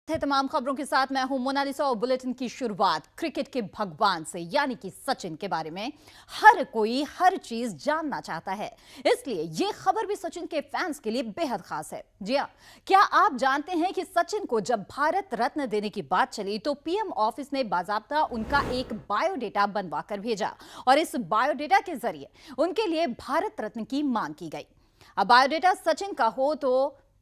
तमाम खबरों के साथ मैं हूं मोनालिसा और बुलेटिन की शुरुआत क्रिकेट के भगवान से यानी कि सचिन के बारे में हर कोई हर चीज जानना चाहता है। इसलिए यह खबर भी सचिन के फैंस के लिए बेहद खास है। जी हां, क्या आप जानते हैं कि सचिन को जब भारत रत्न देने की बात चली तो पीएम ऑफिस ने बाकायदा उनका एक बायोडेटा बनवा कर भेजा और इस बायोडेटा के जरिए उनके लिए भारत रत्न की मांग की गई। अब बायोडेटा सचिन का हो तो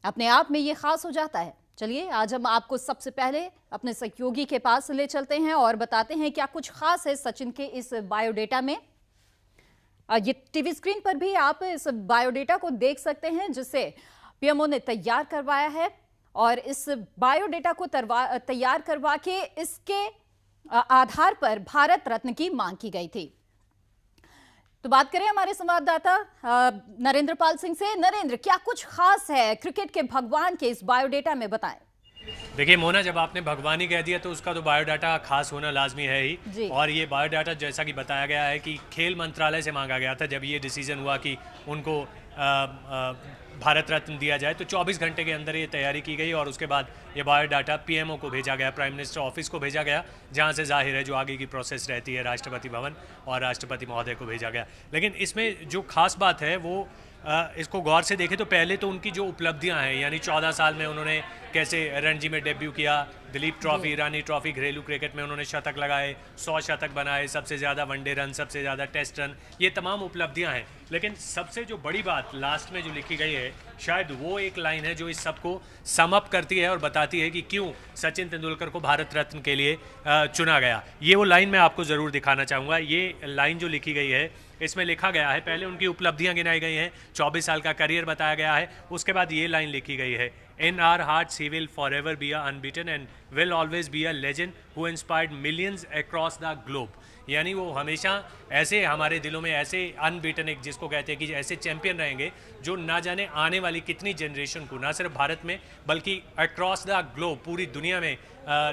अपने आप में यह खास हो जाता है। चलिए आज हम आपको सबसे पहले अपने सहयोगी के पास ले चलते हैं और बताते हैं क्या कुछ खास है सचिन के इस बायोडेटा में। ये टीवी स्क्रीन पर भी आप इस बायोडेटा को देख सकते हैं जिसे पीएमओ ने तैयार करवाया है और इस बायोडेटा को तैयार करवा के इसके आधार पर भारत रत्न की मांग की गई थी। तो बात करें हमारे संवाददाता नरेंद्र पाल सिंह से। नरेंद्र, क्या कुछ खास है क्रिकेट के भगवान के इस बायोडेटा में, बताएं। देखिए मोना, जब आपने भगवानी कह दिया तो उसका तो बायोडाटा खास होना लाजमी है ही। और ये बायोडाटा जैसा कि बताया गया है कि खेल मंत्रालय से मांगा गया था जब ये डिसीजन हुआ कि उनको भारत रत्न दिया जाए, तो 24 घंटे के अंदर ये तैयारी की गई और उसके बाद ये बायोडाटा पीएमओ को भेजा गया, प्राइम मिनिस्टर ऑफिस को भेजा गया, जहाँ से जाहिर है जो आगे की प्रोसेस रहती है राष्ट्रपति भवन और राष्ट्रपति महोदय को भेजा गया। लेकिन इसमें जो खास बात है वो इसको गौर से देखें तो पहले तो उनकी जो उपलब्धियां हैं, यानी 14 साल में उन्होंने कैसे रणजी में डेब्यू किया, दिलीप ट्रॉफी, ईरानी ट्रॉफी, घरेलू क्रिकेट में उन्होंने शतक लगाए, 100 शतक बनाए, सबसे ज़्यादा वनडे रन, सबसे ज़्यादा टेस्ट रन, ये तमाम उपलब्धियां हैं। लेकिन सबसे जो बड़ी बात लास्ट में जो लिखी गई है, शायद वो एक लाइन है जो इस सबको सम अप करती है और बताती है कि क्यों सचिन तेंदुलकर को भारत रत्न के लिए चुना गया। ये वो लाइन मैं आपको ज़रूर दिखाना चाहूँगा। ये लाइन जो लिखी गई है इसमें लिखा गया है, पहले उनकी उपलब्धियां गिनाई गई हैं, 24 साल का करियर बताया गया है, उसके बाद ये लाइन लिखी गई है, In our hearts he will forever be unbeaten and will always be a legend who inspired millions across the globe। यानी वो हमेशा ऐसे हमारे दिलों में ऐसे अनबीटन, एक जिसको कहते हैं कि ऐसे चैंपियन रहेंगे जो ना जाने आने वाली कितनी जनरेशन को, ना सिर्फ भारत में बल्कि अक्रॉस द ग्लोब, पूरी दुनिया में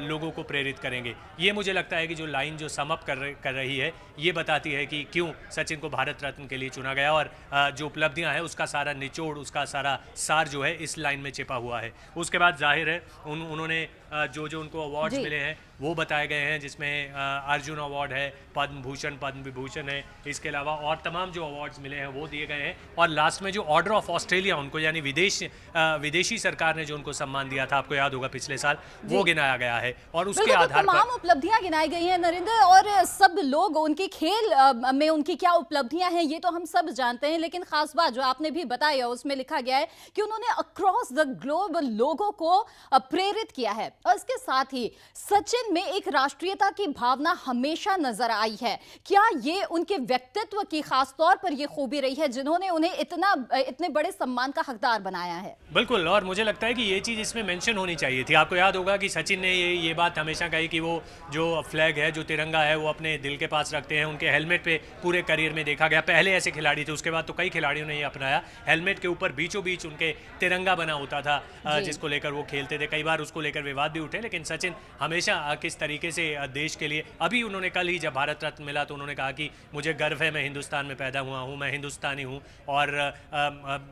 लोगों को प्रेरित करेंगे। ये मुझे लगता है कि जो लाइन जो सम अप कर रही है ये बताती है कि क्यों सचिन को भारत रत्न के लिए चुना गया और जो उपलब्धियां हैं उसका सारा निचोड़, उसका सारा सार जो है इस लाइन में छिपा हुआ है। उसके बाद जाहिर है उन्होंने जो उनको अवार्ड्स मिले हैं वो बताए गए हैं, जिसमें अर्जुन अवार्ड है, पद्म भूषण, पद्म विभूषण है, इसके अलावा और तमाम जो अवार्ड्स मिले हैं वो दिए गए हैं। और लास्ट में जो ऑर्डर ऑफ ऑस्ट्रेलिया उनको, यानी विदेशी सरकार ने जो उनको सम्मान दिया था, आपको याद होगा पिछले साल, वो गिनाया गया है और उसके आधार पर तमाम उपलब्धियां गिनाई गई हैं नरेंद्र। और सब लोग उनकी खेल में उनकी क्या उपलब्धियां हैं ये तो हम सब जानते हैं, लेकिन खास बात जो आपने भी बताई है उसमें लिखा गया है कि उन्होंने अक्रॉस द ग्लोब लोगों को प्रेरित किया है। और इसके साथ ही सचिन में एक राष्ट्रीयता की भावना हमेशा नजर आई है। क्या ये उनके व्यक्तित्व की खास तौर पर ये खूबी रही है जिन्होंने उन्हें इतने बड़े सम्मान का हकदार बनाया है? बिल्कुल, और मुझे लगता है कि ये चीज़ इसमें मेंशन होनी चाहिए थी। आपको याद होगा कि सचिन ने ये बात हमेशा कही कि वो जो फ्लैग है, जो तिरंगा है, वो अपने दिल के पास रखते हैं। उनके हेलमेट पे पूरे करियर में देखा गया, पहले ऐसे खिलाड़ी थे, उसके बाद तो कई खिलाड़ियों ने ये अपनाया, हेलमेट के ऊपर बीचों बीच उनके तिरंगा बना होता था जिसको लेकर वो खेलते थे। कई बार उसको लेकर विवाद भी उठे, लेकिन सचिन हमेशा किस तरीके से देश के लिए, अभी उन्होंने कल ही जब भारत रत्न मिला तो उन्होंने कहा कि मुझे गर्व है, मैं हिंदुस्तान में पैदा हुआ हूँ, मैं हिंदुस्तानी हूँ और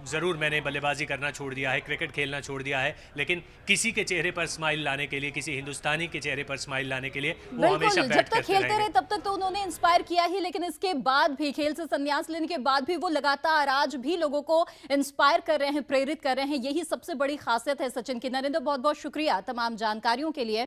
ज़रूर मैंने बल्लेबाजी करना छोड़ दिया है, क्रिकेट खेलना छोड़ दिया है, लेकिन किसी के चेहरे पर स्माइल लाने के लिए, किसी हिंदुस्तानी के चेहरे पर स्माइल लाने के लिए वो हमेशा जब तक खेलते रहे तब तक तो उन्होंने इंस्पायर किया ही, लेकिन इसके बाद भी, खेल से संन्यास लेने के बाद भी वो लगातार आज भी लोगों को इंस्पायर कर रहे हैं, प्रेरित कर रहे हैं। यही सबसे बड़ी खासियत है सचिन की। नरेंद्र, बहुत बहुत शुक्रिया तमाम जानकारियों के लिए।